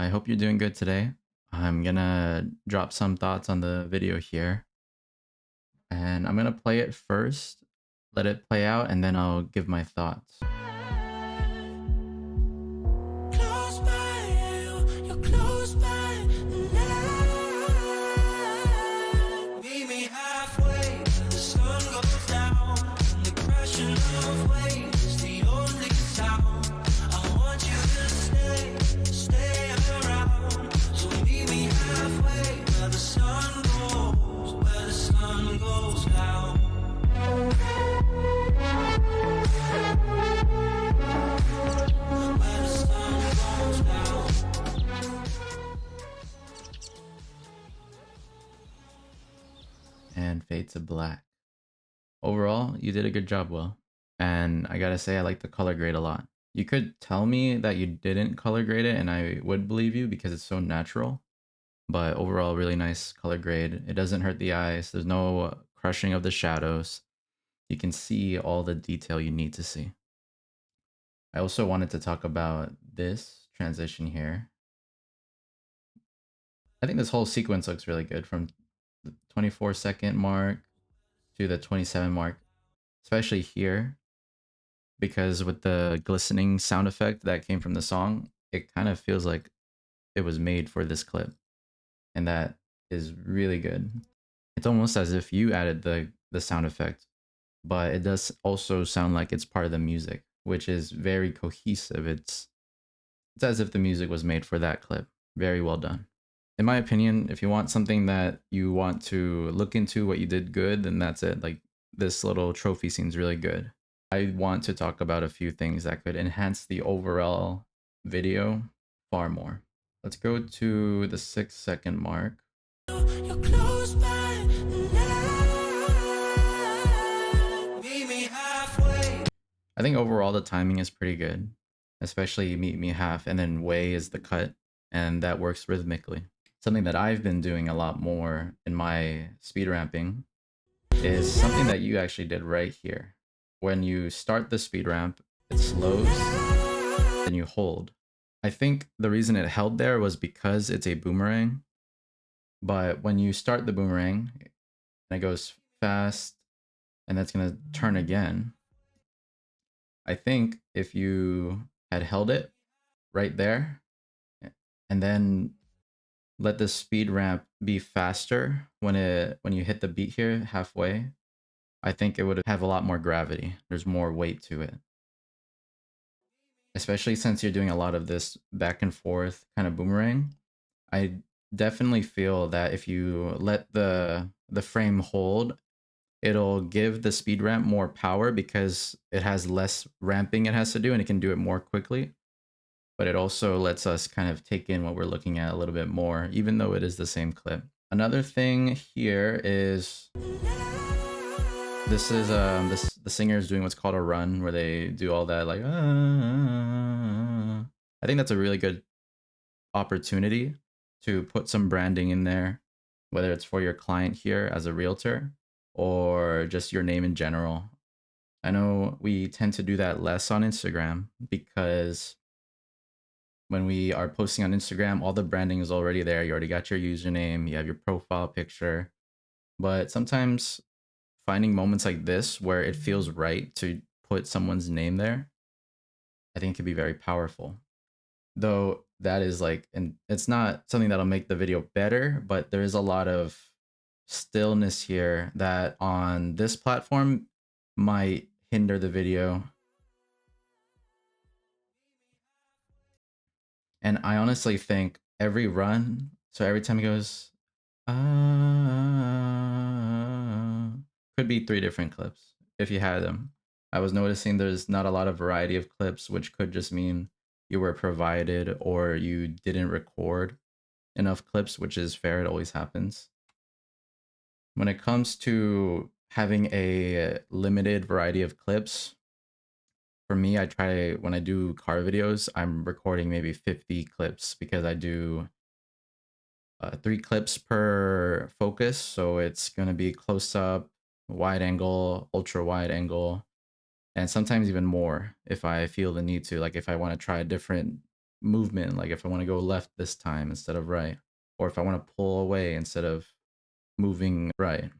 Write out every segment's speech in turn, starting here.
I hope you're doing good today. I'm gonna drop some thoughts on the video here, and I'm gonna play it first, let it play out, and then I'll give my thoughts. Close by you, you're close by now. Meet me halfway, the sun goes down, and the crashing of waves is the only sound. I want you to stay around. So meet me halfway, where the sun goes down. And fade to black. Overall, you did a good job, Will. And I gotta say, I like the color grade a lot. You could tell me that you didn't color grade it, and I would believe you because it's so natural. But overall, really nice color grade. It doesn't hurt the eyes. There's no crushing of the shadows. You can see all the detail you need to see. I also wanted to talk about this transition here. I think this whole sequence looks really good from the 24-second mark to the 27 mark, especially here, because with the glistening sound effect that came from the song, it kind of feels like it was made for this clip. And that is really good. It's almost as if you added the sound effect, but it does also sound like it's part of the music, which is very cohesive. It's as if the music was made for that clip. Very well done. In my opinion, if you want something that you want to look into what you did good, then that's it. Like, this little trophy scene's really good. I want to talk about a few things that could enhance the overall video far more. Let's go to the 6-second mark. You're close by now. Meet me halfway. I think overall the timing is pretty good, especially meet me half, and then way is the cut, and that works rhythmically. Something that I've been doing a lot more in my speed ramping is something that you actually did right here. When you start the speed ramp, it slows, then you hold. I think the reason it held there was because it's a boomerang, but when you start the boomerang, and it goes fast, and that's gonna turn again. I think if you had held it right there, and then let the speed ramp be faster when you hit the beat here halfway, I think it would have a lot more gravity. There's more weight to it. Especially since you're doing a lot of this back and forth kind of boomerang. I definitely feel that if you let the frame hold, it'll give the speed ramp more power because it has less ramping it has to do and it can do it more quickly. But it also lets us kind of take in what we're looking at a little bit more, even though it is the same clip. Another thing here is this is the singer is doing what's called a run, where they do all that like I think that's a really good opportunity to put some branding in there, whether it's for your client here as a realtor or just your name in general. I know we tend to do that less on Instagram because when we are posting on Instagram, all the branding is already there. You already got your username, you have your profile picture. But sometimes finding moments like this where it feels right to put someone's name there, I think could be very powerful. Though that is like, and it's not something that'll make the video better, but there is a lot of stillness here that on this platform might hinder the video. And I honestly think every run, so every time he goes, could be 3 different clips if you had them. I was noticing there's not a lot of variety of clips, which could just mean you were provided or you didn't record enough clips, which is fair. It always happens. When it comes to having a limited variety of clips, for me, I try, when I do car videos, I'm recording maybe 50 clips because I do 3 clips per focus. So it's going to be close up, wide angle, ultra wide angle, and sometimes even more if I feel the need to, like if I want to try a different movement, like if I want to go left this time instead of right, or if I want to pull away instead of moving right.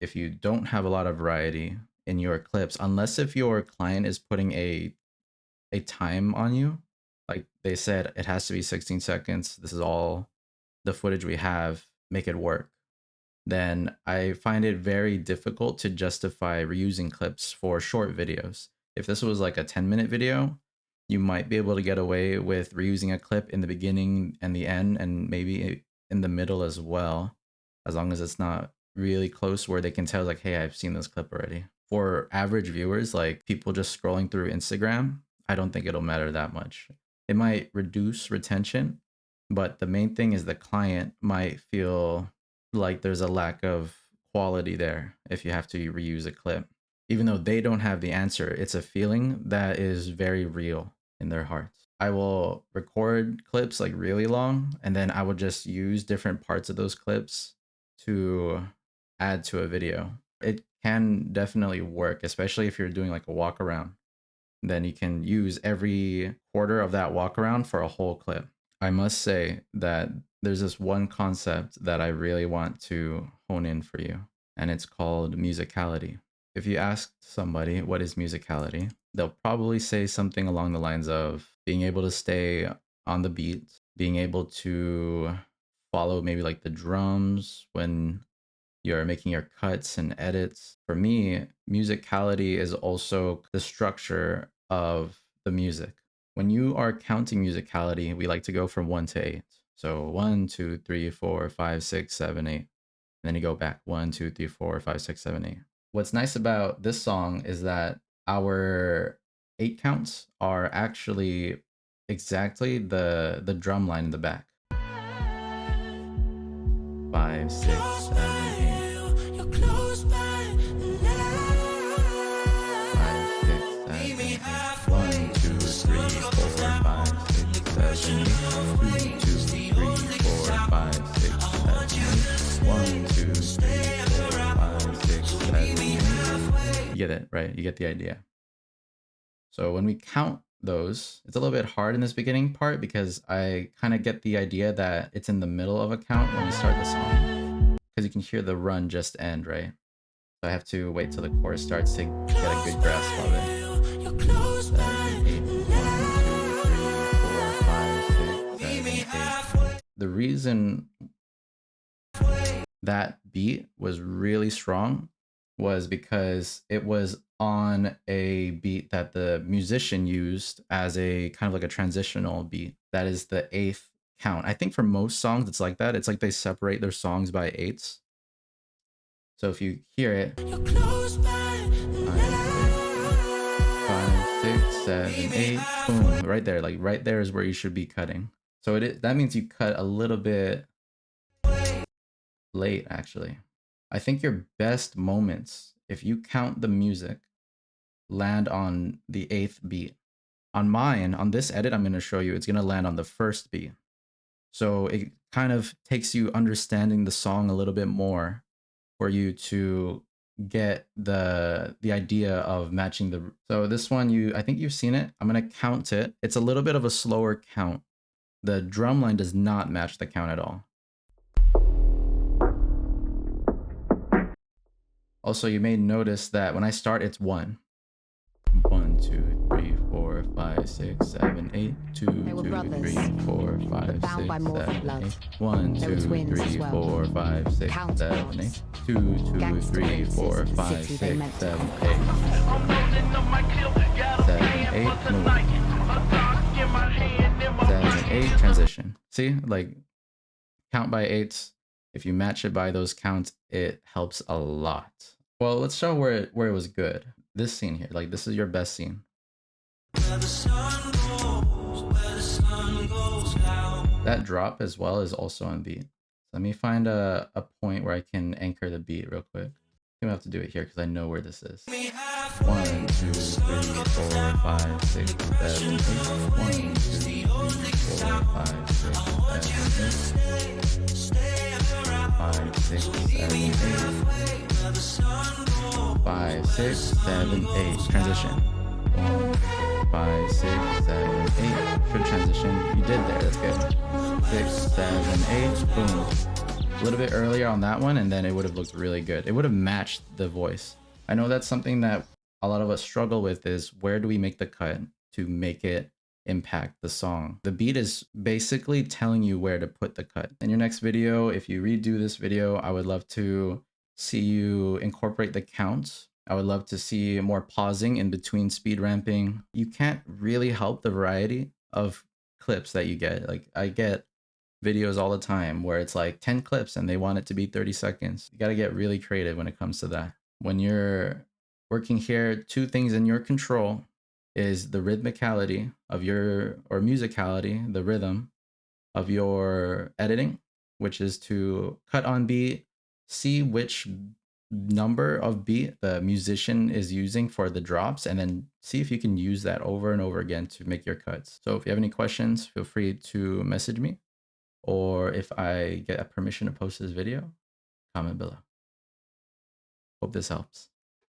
If you don't have a lot of variety in your clips, unless if your client is putting a time on you, like they said it has to be 16 seconds, this is all the footage we have, make it work, then I find it very difficult to justify reusing clips for short videos. If this was like a 10-minute video, you might be able to get away with reusing a clip in the beginning and the end, and maybe in the middle as well, as long as it's not really close where they can tell like, hey, I've seen this clip already. For average viewers, like people just scrolling through Instagram, I don't think it'll matter that much. It might reduce retention, but the main thing is the client might feel like there's a lack of quality there if you have to reuse a clip. Even though they don't have the answer, it's a feeling that is very real in their hearts. I will record clips like really long, and then I will just use different parts of those clips to add to a video. It can definitely work, especially if you're doing like a walk around. Then you can use every quarter of that walk around for a whole clip. I must say that there's this one concept that I really want to hone in for you, and it's called musicality. If you ask somebody what is musicality, they'll probably say something along the lines of being able to stay on the beat, being able to follow maybe like the drums when you're making your cuts and edits. For me, musicality is also the structure of the music. When you are counting musicality, we like to go from 1 to 8. So 1, 2, 3, 4, 5, 6, 7, 8. And then you go back 1, 2, 3, 4, 5, 6, 7, 8. What's nice about this song is that our 8 counts are actually exactly the drum line in the back. 5, 6, 7, 8. 5, 6, 7, 8. 1, 2, 3, 4, 5, 6, 7, 8. 2, 3, 4, 5, 6, 7, 8. 1, 2, 3, 4, 5, 6, 7, 8. You get it, right? You get the idea. So when we count those, it's a little bit hard in this beginning part because I kind of get the idea that it's in the middle of a count when we start the song, because you can hear the run just end, right? So I have to wait till the chorus starts to get a good grasp of it. 7, 8, 1, 2, 3, 4, 5, 6, 7, 8. The reason that beat was really strong was because it was on a beat that the musician used as a kind of like a transitional beat. That is the 8th count. I think for most songs it's like that. It's like they separate their songs by 8s. So if you hear it, 5, 6, 7, 8, boom, right there. Like right there is where you should be cutting. So that means you cut a little bit late, actually. I think your best moments, if you count the music, land on the 8th beat. On mine, on this edit I'm going to show you, it's going to land on the 1st beat. So it kind of takes you understanding the song a little bit more for you to get the idea of matching the. So this one, I think you've seen it. I'm going to count it. It's a little bit of a slower count. The drum line does not match the count at all. Also, you may notice that when I start, it's 1. 1, 2, 3, 4, 5, 6, 7, 8. 2, 2, 3, 4, 5, 6, 7, 8. 1, 2, 3, 4, 5, 6, 7, 8. 2, 2, 3, 4, 5, 6, 7, 8. 7, 8, move. 7, 8, transition. See, like count by 8s. If you match it by those counts, it helps a lot. Well, let's show where it was good. This scene here, like this is your best scene. That drop as well is also on beat. Let me find a point where I can anchor the beat real quick. I'm gonna have to do it here because I know where this is. 1, 2, 3, 4, 5, 6, 7, 8. 1, 2, 3, 4, 5, 6, 7, 8. 5, 6, 7, 8. 5, 6, 7, 8. Transition. 1, 5, 6, 7, 8. Good transition. You did there. That's good. 6, 7, 8. Boom. A little bit earlier on that one, and then it would have looked really good. It would have matched the voice. I know that's something that a lot of us struggle with, is where do we make the cut to make it impact the song? The beat is basically telling you where to put the cut. In your next video, if you redo this video, I would love to see you incorporate the counts. I would love to see more pausing in between speed ramping. You can't really help the variety of clips that you get. Like, I get videos all the time where it's like 10 clips and they want it to be 30 seconds. You got to get really creative when it comes to that. When you're working here, two things in your control is the rhythmicality of your, or musicality, the rhythm of your editing, which is to cut on beat, see which number of beat the musician is using for the drops, and then see if you can use that over and over again to make your cuts. So if you have any questions, feel free to message me, or if I get a permission to post this video, comment below. Hope this helps.